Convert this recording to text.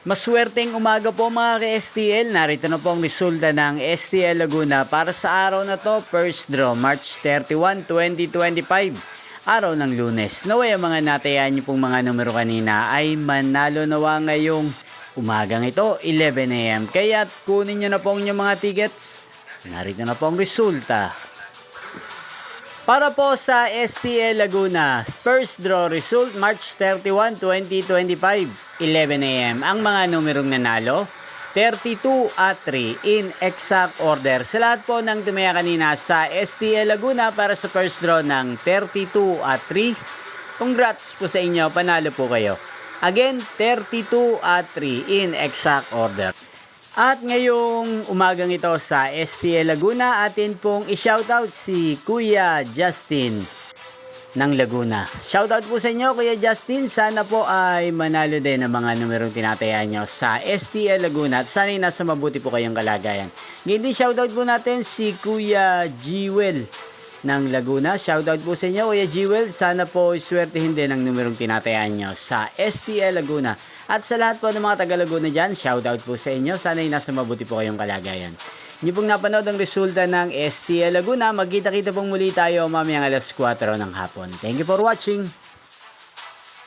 Maswerteng umaga po mga ka-STL. Narito na po ang resulta ng STL Laguna para sa araw na to. First draw, March 31, 2025. Araw ng Lunes. Naway ang mga natayaan niyo pong mga numero kanina ay manalo nawa ngayong umagang ito, 11 AM. Kaya kunin niyo na po ang inyong mga tickets. Narito na po ang resulta. Para po sa STL Laguna, first draw result March 31, 2025, 11 AM. Ang mga numerong nanalo, 32 at 3 in exact order. Sa lahat po ng tumaya kanina sa STL Laguna para sa first draw ng 32 at 3, congrats po sa inyo, panalo po kayo. Again, 32 at 3 in exact order. At ngayong umagang ito sa STL Laguna, atin pong i-shoutout si Kuya Justin ng Laguna. Shoutout po sa inyo Kuya Justin, sana po ay manalo din ang mga numerong tinatayaan nyo sa STL Laguna at sana nasa mabuti po kayong kalagayan. Ngayon din shoutout po natin si Kuya Jewel ng Laguna. Shoutout po sa inyo Kuya Jewel, sana po iswertehin din ang numerong tinatayaan nyo sa STL Laguna. At sa lahat po ng mga taga Laguna dyan, shoutout po sa inyo. Sana'y nasa mabuti po kayong kalagayan. Hindi pong napanood ang resulta ng STL Laguna. Magkita-kita pong muli tayo mamayang alas 4 ng hapon. Thank you for watching.